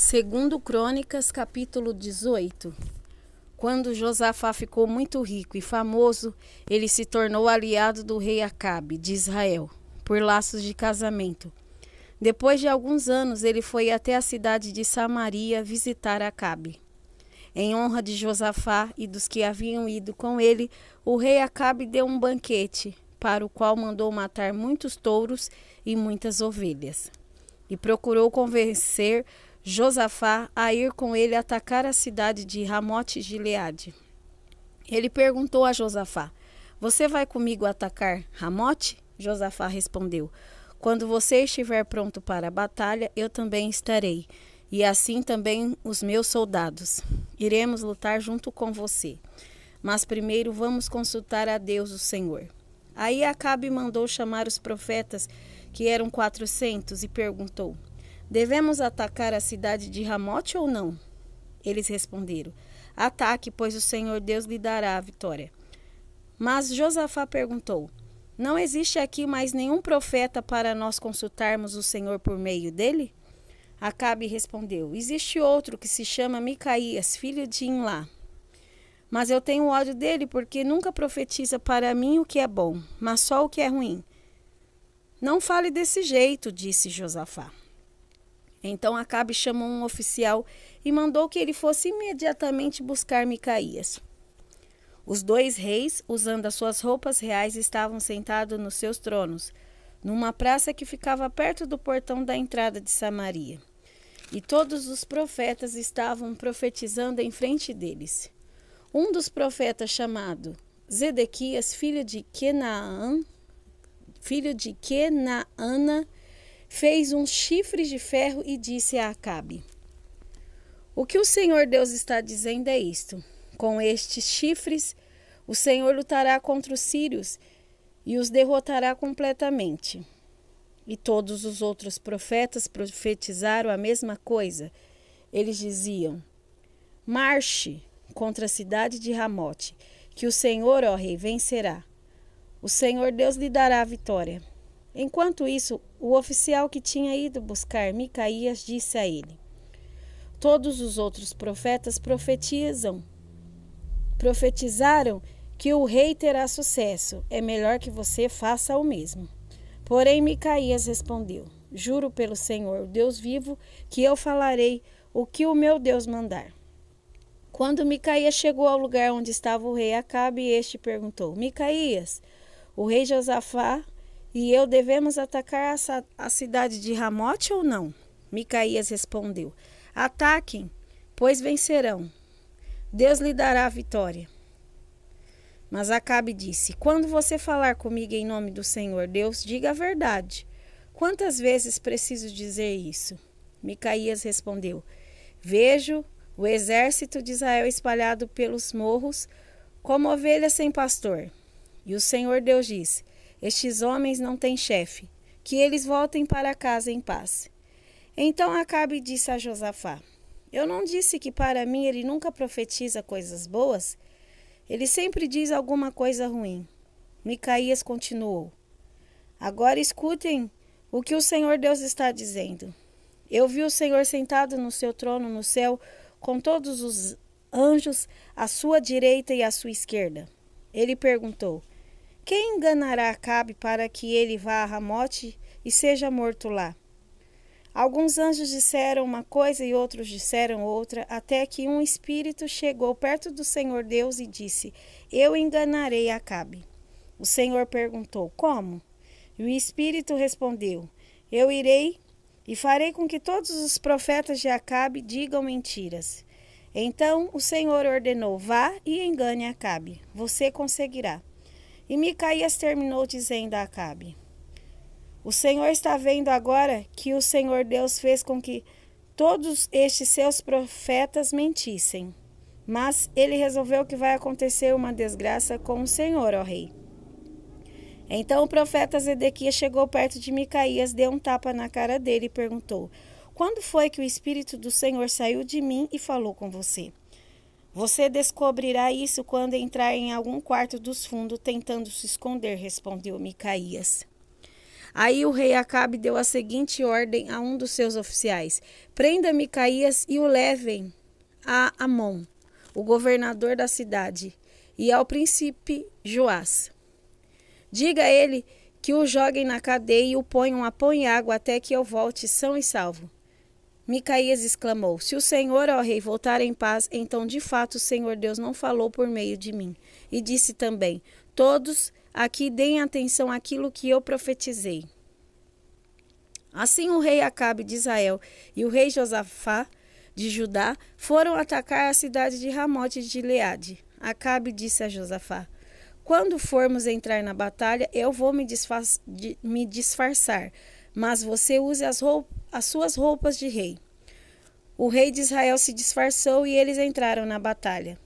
Segundo Crônicas, capítulo 18. Quando Josafá ficou muito rico e famoso, ele se tornou aliado do rei Acabe, de Israel, por laços de casamento. Depois de alguns anos, ele foi até a cidade de Samaria visitar Acabe. Em honra de Josafá e dos que haviam ido com ele, o rei Acabe deu um banquete, para o qual mandou matar muitos touros e muitas ovelhas. E procurou convencer Josafá a ir com ele atacar a cidade de Ramote-Gileade. Ele perguntou a Josafá: "Você vai comigo atacar Ramote?" Josafá respondeu: "Quando você estiver pronto para a batalha, eu também estarei, e assim também os meus soldados. Iremos lutar junto com você. Mas primeiro vamos consultar a Deus, o Senhor." Aí Acabe mandou chamar os profetas, que eram 400, e perguntou: "Devemos atacar a cidade de Ramote ou não?" Eles responderam: "Ataque, pois o Senhor Deus lhe dará a vitória." Mas Josafá perguntou: "Não existe aqui mais nenhum profeta para nós consultarmos o Senhor por meio dele?" Acabe respondeu: "Existe outro que se chama Micaías, filho de Imlá. Mas eu tenho ódio dele porque nunca profetiza para mim o que é bom, mas só o que é ruim." "Não fale desse jeito", disse Josafá. Então Acabe chamou um oficial e mandou que ele fosse imediatamente buscar Micaías. Os dois reis, usando as suas roupas reais, estavam sentados nos seus tronos, numa praça que ficava perto do portão da entrada de Samaria. E todos os profetas estavam profetizando em frente deles. Um dos profetas, chamado Zedequias, filho de Kenaana, fez uns chifres de ferro e disse a Acabe: "O que o Senhor Deus está dizendo é isto: com estes chifres, o Senhor lutará contra os sírios e os derrotará completamente." E todos os outros profetas profetizaram a mesma coisa. Eles diziam: "Marche contra a cidade de Ramote, que o Senhor, ó rei, vencerá. O Senhor Deus lhe dará a vitória." Enquanto isso, o oficial que tinha ido buscar Micaías disse a ele: "Todos os outros profetas profetizaram que o rei terá sucesso. É melhor que você faça o mesmo." Porém Micaías respondeu: "Juro pelo Senhor, Deus vivo, que eu falarei o que o meu Deus mandar." Quando Micaías chegou ao lugar onde estava o rei Acabe, este perguntou: "Micaías, o rei Josafá e eu devemos atacar a cidade de Ramote ou não?" Micaías respondeu: "Ataquem, pois vencerão. Deus lhe dará a vitória." Mas Acabe disse: "Quando você falar comigo em nome do Senhor Deus, diga a verdade. Quantas vezes preciso dizer isso?" Micaías respondeu: "Vejo o exército de Israel espalhado pelos morros, como ovelhas sem pastor. E o Senhor Deus diz: estes homens não têm chefe, que eles voltem para casa em paz." Então Acabe disse a Josafá: "Eu não disse que para mim ele nunca profetiza coisas boas? Ele sempre diz alguma coisa ruim." Micaías continuou: "Agora escutem o que o Senhor Deus está dizendo. Eu vi o Senhor sentado no seu trono no céu, com todos os anjos à sua direita e à sua esquerda." Ele perguntou: "Quem enganará Acabe para que ele vá a Ramote e seja morto lá?" Alguns anjos disseram uma coisa e outros disseram outra, até que um espírito chegou perto do Senhor Deus e disse: "Eu enganarei Acabe." O Senhor perguntou: "Como?" E o espírito respondeu: "Eu irei e farei com que todos os profetas de Acabe digam mentiras." Então o Senhor ordenou: "Vá e engane Acabe. Você conseguirá." E Micaías terminou dizendo a Acabe: "O Senhor está vendo agora que o Senhor Deus fez com que todos estes seus profetas mentissem. Mas ele resolveu que vai acontecer uma desgraça com o Senhor, ó rei." Então o profeta Zedequias chegou perto de Micaías, deu um tapa na cara dele e perguntou: "Quando foi que o Espírito do Senhor saiu de mim e falou com você?" "Você descobrirá isso quando entrar em algum quarto dos fundos tentando se esconder", respondeu Micaías. Aí o rei Acabe deu a seguinte ordem a um dos seus oficiais: prenda Micaías e o levem a Amon, o governador da cidade, e ao príncipe Joás. Diga a ele que o joguem na cadeia e o ponham a pão e água até que eu volte são e salvo. Micaías exclamou: se o Senhor, ó rei, voltar em paz, então de fato o Senhor Deus não falou por meio de mim. E disse também: todos aqui deem atenção àquilo que eu profetizei. Assim o rei Acabe de Israel e o rei Josafá de Judá foram atacar a cidade de Ramote de Gileade. Acabe disse a Josafá: quando formos entrar na batalha, eu vou me disfarçar, mas você use as suas roupas de rei. O rei de Israel se disfarçou e eles entraram na batalha.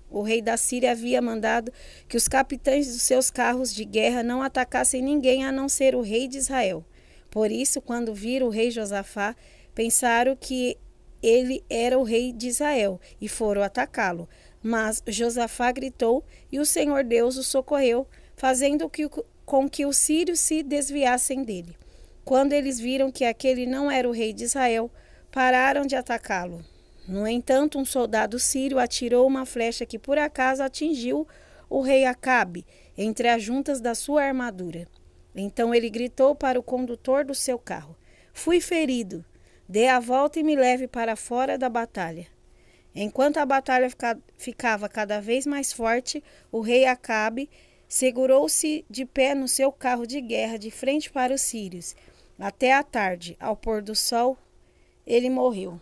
O rei da Síria havia mandado que os capitães dos seus carros de guerra não atacassem ninguém a não ser o rei de Israel. Por isso, quando viram o rei Josafá, pensaram que ele era o rei de Israel e foram atacá-lo. Mas Josafá gritou e o Senhor Deus o socorreu, fazendo com que os sírios se desviassem dele. Quando eles viram que aquele não era o rei de Israel, pararam de atacá-lo. No entanto, um soldado sírio atirou uma flecha que por acaso atingiu o rei Acabe entre as juntas da sua armadura. Então ele gritou para o condutor do seu carro: fui ferido, dê a volta e me leve para fora da batalha. Enquanto a batalha ficava cada vez mais forte, o rei Acabe segurou-se de pé no seu carro de guerra de frente para os sírios. Até a tarde, ao pôr do sol, ele morreu.